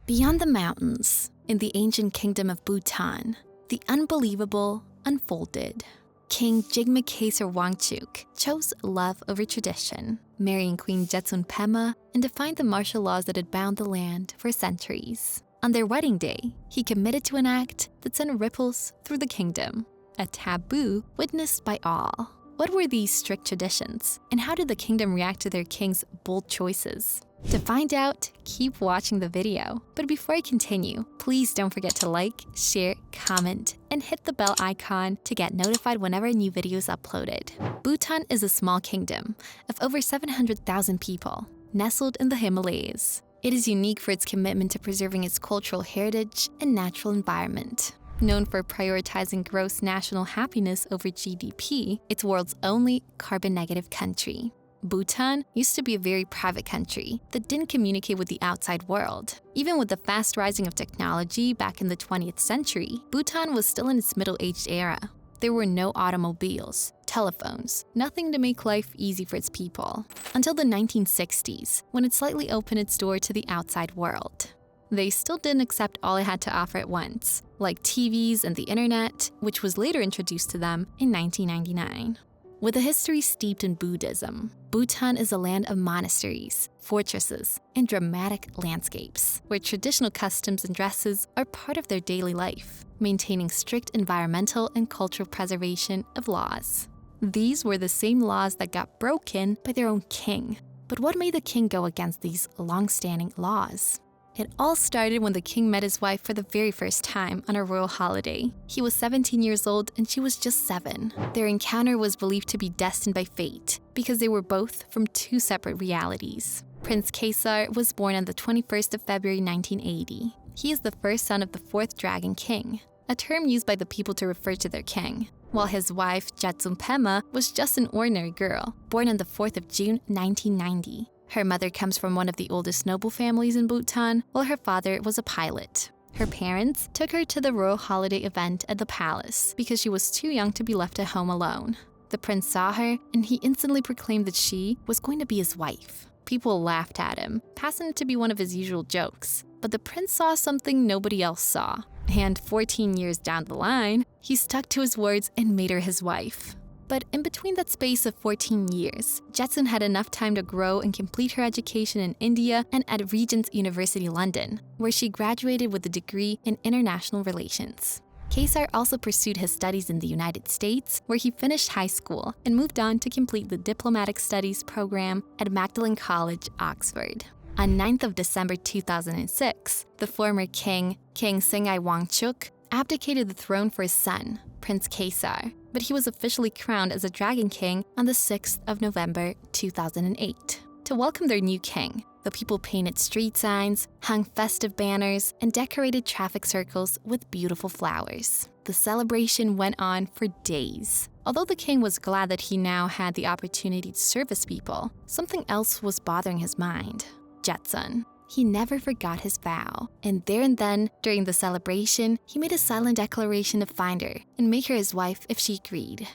Beyond the mountains, in the ancient kingdom of Bhutan, the unbelievable unfolded. King Jigme Khesar Wangchuk chose love over tradition, marrying Queen Jetsun Pema, and defined the martial laws that had bound the land for centuries. On their wedding day, he committed to an act that sent ripples through the kingdom, a taboo witnessed by all. What were these strict traditions, and how did the kingdom react to their king's bold choices? To find out, keep watching the video. But before I continue, please don't forget to like, share, comment, and hit the bell icon to get notified whenever a new video is uploaded. Bhutan is a small kingdom of over 700,000 people, nestled in the Himalayas. It is unique for its commitment to preserving its cultural heritage and natural environment. Known for prioritizing gross national happiness over GDP, it's the world's only carbon-negative country. Bhutan used to be a very private country that didn't communicate with the outside world. Even with the fast rising of technology back in the 20th century, Bhutan was still in its middle-aged era. There were no automobiles, telephones, nothing to make life easy for its people, until the 1960s, when it slightly opened its door to the outside world. They still didn't accept all it had to offer at once, like TVs and the internet, which was later introduced to them in 1999. With a history steeped in Buddhism, Bhutan is a land of monasteries, fortresses, and dramatic landscapes, where traditional customs and dresses are part of their daily life, maintaining strict environmental and cultural preservation of laws. These were the same laws that got broken by their own king. But what made the king go against these long-standing laws? It all started when the king met his wife for the very first time on a royal holiday. He was 17 years old and she was just 7. Their encounter was believed to be destined by fate because they were both from two separate realities. Prince Khesar was born on the 21st of February 1980. He is the first son of the 4th Dragon King, a term used by the people to refer to their king, while his wife, Jetsun Pema, was just an ordinary girl, born on the 4th of June 1990. Her mother comes from one of the oldest noble families in Bhutan, while her father was a pilot. Her parents took her to the royal holiday event at the palace because she was too young to be left at home alone. The prince saw her, and he instantly proclaimed that she was going to be his wife. People laughed at him, passing it to be one of his usual jokes. But the prince saw something nobody else saw. And 14 years down the line, he stuck to his words and made her his wife. But in between that space of 14 years, Jetsun had enough time to grow and complete her education in India and at Regent's University London, where she graduated with a degree in international relations. Khesar also pursued his studies in the United States, where he finished high school and moved on to complete the Diplomatic Studies program at Magdalen College, Oxford. On 9th of December 2006, the former king, King Singai Wangchuk, abdicated the throne for his son, Prince Khesar, but he was officially crowned as a Dragon King on the 6th of November 2008. To welcome their new king, the people painted street signs, hung festive banners, and decorated traffic circles with beautiful flowers. The celebration went on for days. Although the king was glad that he now had the opportunity to service people, something else was bothering his mind: Jetsun. He never forgot his vow, and there and then, during the celebration, he made a silent declaration to find her and make her his wife if she agreed.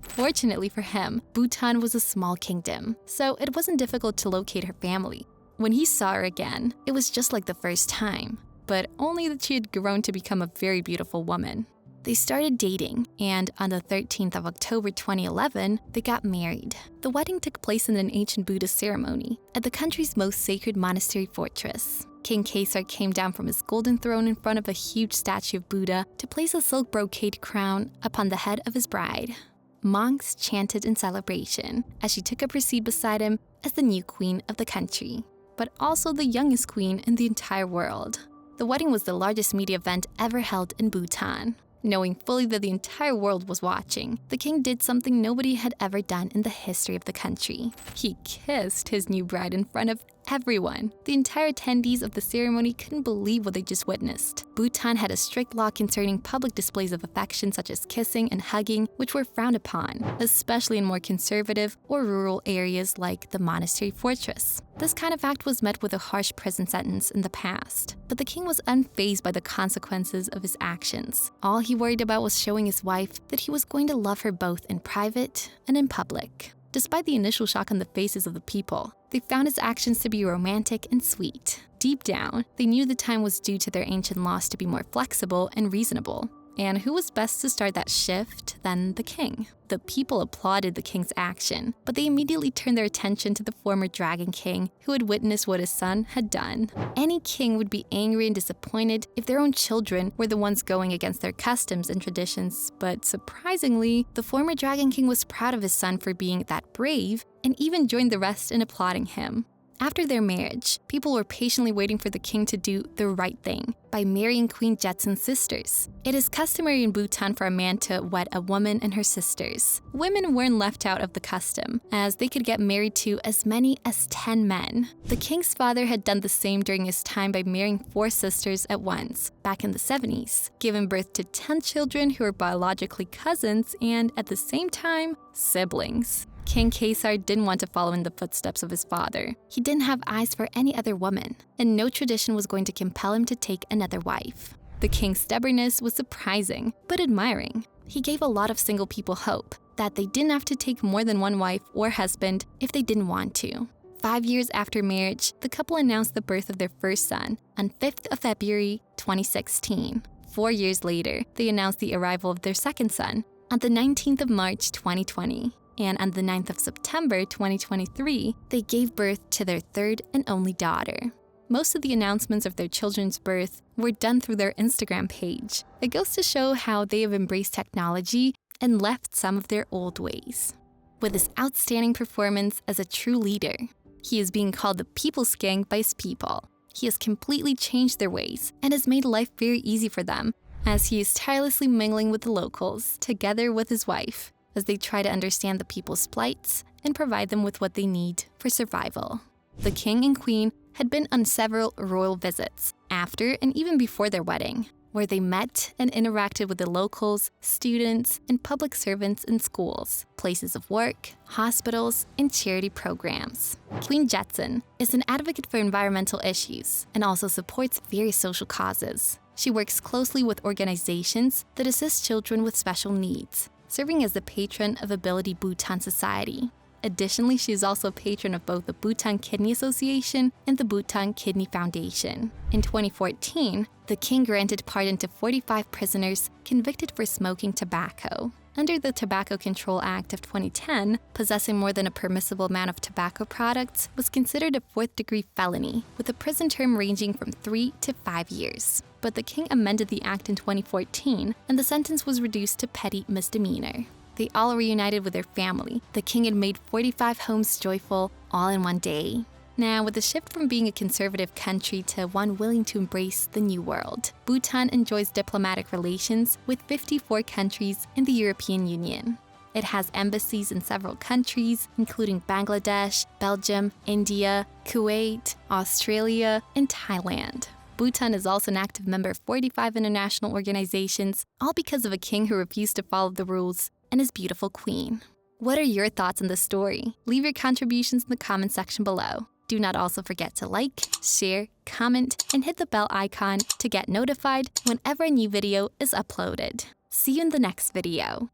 Fortunately for him, Bhutan was a small kingdom, so it wasn't difficult to locate her family. When he saw her again, it was just like the first time, but only that she had grown to become a very beautiful woman. They started dating, and on the 13th of October 2011, they got married. The wedding took place in an ancient Buddhist ceremony at the country's most sacred monastery fortress. King Khesar came down from his golden throne in front of a huge statue of Buddha to place a silk brocade crown upon the head of his bride. Monks chanted in celebration as she took up her seat beside him as the new queen of the country, but also the youngest queen in the entire world. The wedding was the largest media event ever held in Bhutan. Knowing fully that the entire world was watching, the king did something nobody had ever done in the history of the country. He kissed his new bride in front of everyone. The entire attendees of the ceremony couldn't believe what they just witnessed. Bhutan had a strict law concerning public displays of affection such as kissing and hugging, which were frowned upon, especially in more conservative or rural areas like the monastery fortress. This kind of act was met with a harsh prison sentence in the past, but the king was unfazed by the consequences of his actions. All he worried about was showing his wife that he was going to love her both in private and in public. Despite the initial shock on the faces of the people, they found his actions to be romantic and sweet. Deep down, they knew the time was due to their ancient laws to be more flexible and reasonable. And who was best to start that shift than the king? The people applauded the king's action, but they immediately turned their attention to the former dragon king who had witnessed what his son had done. Any king would be angry and disappointed if their own children were the ones going against their customs and traditions, but surprisingly, the former dragon king was proud of his son for being that brave and even joined the rest in applauding him. After their marriage, people were patiently waiting for the king to do the right thing by marrying Queen Jetsun's sisters. It is customary in Bhutan for a man to wed a woman and her sisters. Women weren't left out of the custom, as they could get married to as many as 10 men. The king's father had done the same during his time by marrying 4 sisters at once, back in the 70s, giving birth to 10 children who were biologically cousins and, at the same time, siblings. King Khesar didn't want to follow in the footsteps of his father. He didn't have eyes for any other woman, and no tradition was going to compel him to take another wife. The king's stubbornness was surprising, but admiring. He gave a lot of single people hope that they didn't have to take more than one wife or husband if they didn't want to. 5 years after marriage, the couple announced the birth of their first son on 5th of February 2016. 4 years later, they announced the arrival of their second son on the 19th of March 2020. And on the 9th of September 2023, they gave birth to their third and only daughter. Most of the announcements of their children's birth were done through their Instagram page. It goes to show how they have embraced technology and left some of their old ways. With his outstanding performance as a true leader, he is being called the People's King by his people. He has completely changed their ways and has made life very easy for them, as he is tirelessly mingling with the locals, together with his wife, as they try to understand the people's plights and provide them with what they need for survival. The king and queen had been on several royal visits after and even before their wedding, where they met and interacted with the locals, students, and public servants in schools, places of work, hospitals, and charity programs. Queen Jetsun is an advocate for environmental issues and also supports various social causes. She works closely with organizations that assist children with special needs, serving as the patron of Ability Bhutan Society. Additionally, she is also a patron of both the Bhutan Kidney Association and the Bhutan Kidney Foundation. In 2014, the king granted pardon to 45 prisoners convicted for smoking tobacco. Under the Tobacco Control Act of 2010, possessing more than a permissible amount of tobacco products was considered a 4th-degree felony, with a prison term ranging from 3 to 5 years. But the king amended the act in 2014, and the sentence was reduced to petty misdemeanor. They all reunited with their family. The king had made 45 homes joyful, all in one day. Now, with the shift from being a conservative country to one willing to embrace the new world, Bhutan enjoys diplomatic relations with 54 countries in the European Union. It has embassies in several countries, including Bangladesh, Belgium, India, Kuwait, Australia, and Thailand. Bhutan is also an active member of 45 international organizations, all because of a king who refused to follow the rules and his beautiful queen. What are your thoughts on this story? Leave your contributions in the comment section below. Do not also forget to like, share, comment, and hit the bell icon to get notified whenever a new video is uploaded. See you in the next video.